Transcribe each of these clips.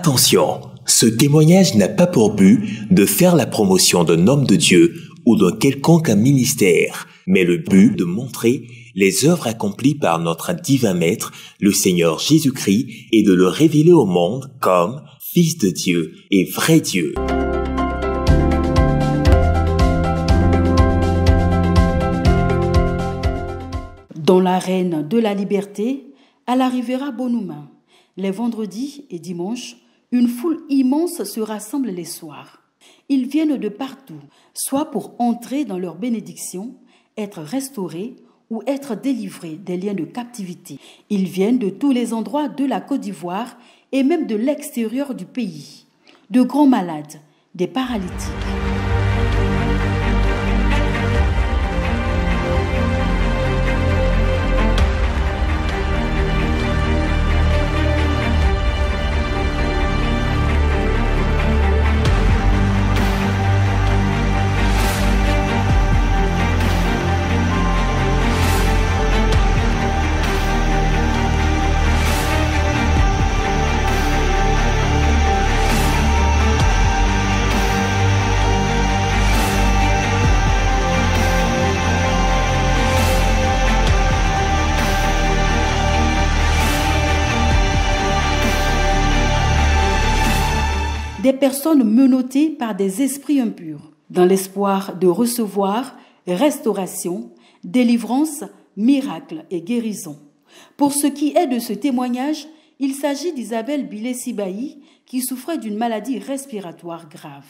Attention, ce témoignage n'a pas pour but de faire la promotion d'un homme de Dieu ou d'un quelconque ministère, mais le but de montrer les œuvres accomplies par notre divin Maître, le Seigneur Jésus-Christ, et de le révéler au monde comme Fils de Dieu et vrai Dieu. Dans l'arène de la liberté, elle arrivera bon ou main. Les vendredis et dimanches, une foule immense se rassemble les soirs. Ils viennent de partout, soit pour entrer dans leur bénédiction, être restaurés ou être délivrés des liens de captivité. Ils viennent de tous les endroits de la Côte d'Ivoire et même de l'extérieur du pays. De grands malades, des paralytiques. Des personnes menottées par des esprits impurs, dans l'espoir de recevoir restauration, délivrance, miracle et guérison. Pour ce qui est de ce témoignage, il s'agit d'Isabelle Bilé-Sibaï qui souffrait d'une maladie respiratoire grave.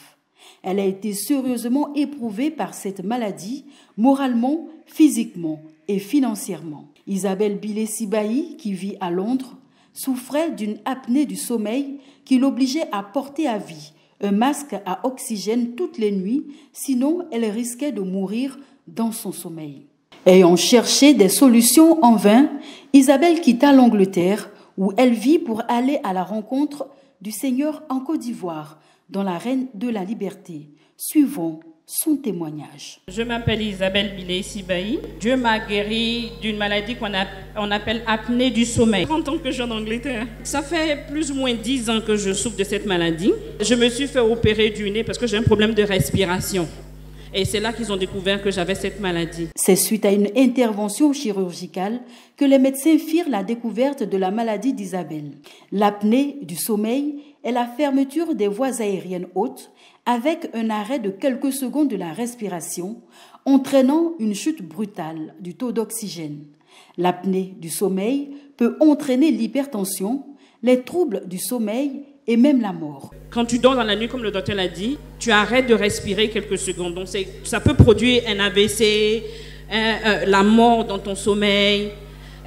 Elle a été sérieusement éprouvée par cette maladie, moralement, physiquement et financièrement. Isabelle Bilé-Sibaï, qui vit à Londres, souffrait d'une apnée du sommeil qui l'obligeait à porter à vie un masque à oxygène toutes les nuits, sinon elle risquait de mourir dans son sommeil. Ayant cherché des solutions en vain, Isabelle quitta l'Angleterre où elle vit pour aller à la rencontre du Seigneur en Côte d'Ivoire, dans l'arène de la liberté. Suivons son témoignage. Je m'appelle Isabelle Bilé-Sibaï. Dieu m'a guéri d'une maladie qu'on appelle apnée du sommeil. 30 ans que je suis en Angleterre. Ça fait plus ou moins 10 ans que je souffre de cette maladie. Je me suis fait opérer du nez parce que j'ai un problème de respiration. Et c'est là qu'ils ont découvert que j'avais cette maladie. C'est suite à une intervention chirurgicale que les médecins firent la découverte de la maladie d'Isabelle. L'apnée du sommeil est la fermeture des voies aériennes hautes avec un arrêt de quelques secondes de la respiration, entraînant une chute brutale du taux d'oxygène. L'apnée du sommeil peut entraîner l'hypertension, les troubles du sommeil et même la mort. Quand tu dors dans la nuit, comme le docteur l'a dit, tu arrêtes de respirer quelques secondes. Donc ça peut produire un AVC, la mort dans ton sommeil.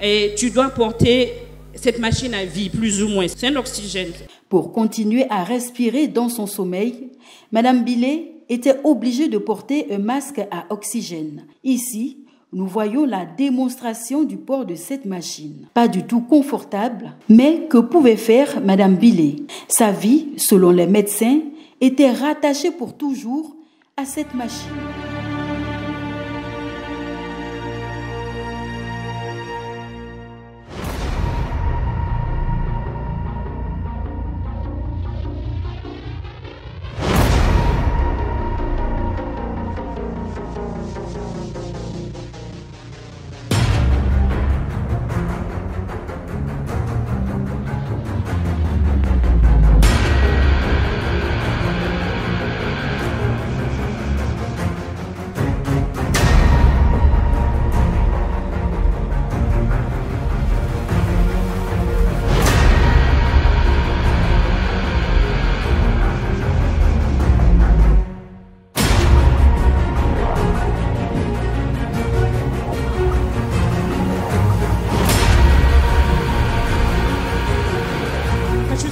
Et tu dois porter cette machine à vie, plus ou moins. C'est un oxygène. Pour continuer à respirer dans son sommeil, Madame Bilé était obligée de porter un masque à oxygène. Ici, nous voyons la démonstration du port de cette machine. Pas du tout confortable, mais que pouvait faire Madame Bilé? Sa vie, selon les médecins, était rattachée pour toujours à cette machine.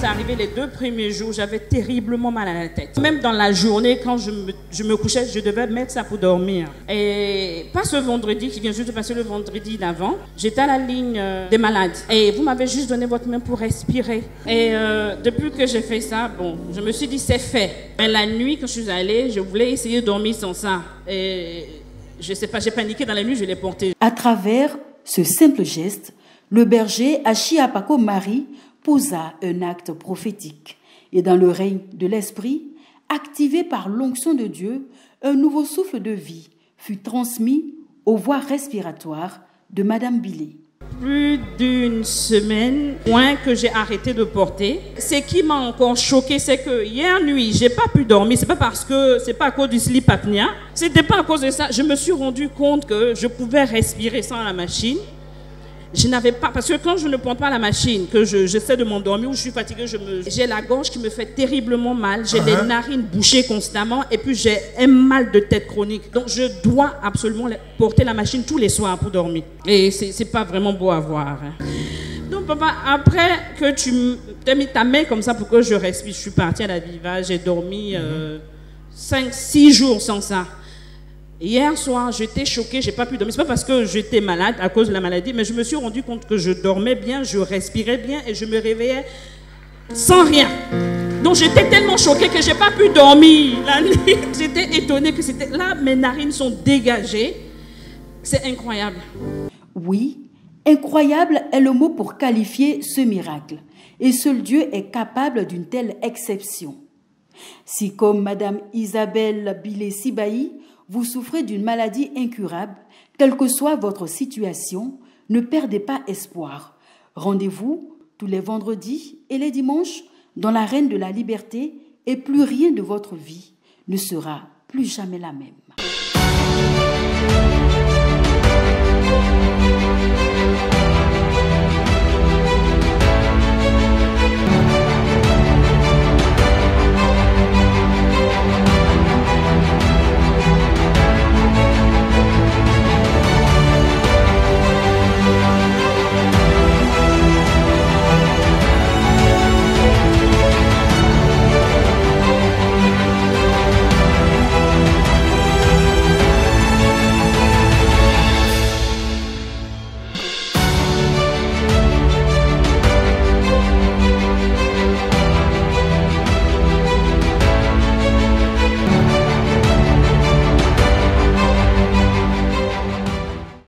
Arrivé les 2 premiers jours, j'avais terriblement mal à la tête. Même dans la journée, quand je me couchais, je devais mettre ça pour dormir. Et pas ce vendredi qui vient juste de passer, le vendredi d'avant, j'étais à la ligne des malades. Et vous m'avez juste donné votre main pour respirer. Et depuis que j'ai fait ça, bon, je me suis dit c'est fait. Mais la nuit, quand je suis allée, je voulais essayer de dormir sans ça. Et je sais pas, j'ai paniqué dans la nuit, je l'ai porté. À travers ce simple geste, le berger Achiapako Marie posa un acte prophétique. Et dans le règne de l'Esprit, activé par l'onction de Dieu, un nouveau souffle de vie fut transmis aux voies respiratoires de Madame Billet. Plus d'une semaine, moins que j'ai arrêté de porter. Ce qui m'a encore choqué, c'est que hier nuit, j'ai pas pu dormir. C'est pas à cause du sleep apnea. C'était pas à cause de ça. Je me suis rendu compte que je pouvais respirer sans la machine. Je n'avais pas, parce que quand je ne prends pas la machine, que j'essaie de m'endormir ou je suis fatiguée, j'ai la gorge qui me fait terriblement mal, j'ai les narines bouchées constamment et puis j'ai un mal de tête chronique. Donc je dois absolument porter la machine tous les soirs pour dormir. Et c'est pas vraiment beau à voir. Donc papa, après que tu t'as mis ta main comme ça pour que je respire, je suis partie à la Viva, j'ai dormi 5-6 jours sans ça. Hier soir, j'étais choquée, j'ai pas pu dormir. Ce n'est pas parce que j'étais malade à cause de la maladie, mais je me suis rendu compte que je dormais bien, je respirais bien et je me réveillais sans rien. Donc j'étais tellement choquée que j'ai pas pu dormir la nuit. J'étais étonnée que c'était là, mes narines sont dégagées. C'est incroyable. Oui, incroyable est le mot pour qualifier ce miracle. Et seul Dieu est capable d'une telle exception. Si comme Madame Isabelle Billet-Sibahi, vous souffrez d'une maladie incurable, quelle que soit votre situation, ne perdez pas espoir. Rendez-vous tous les vendredis et les dimanches dans l'arène de la liberté et plus rien de votre vie ne sera plus jamais la même.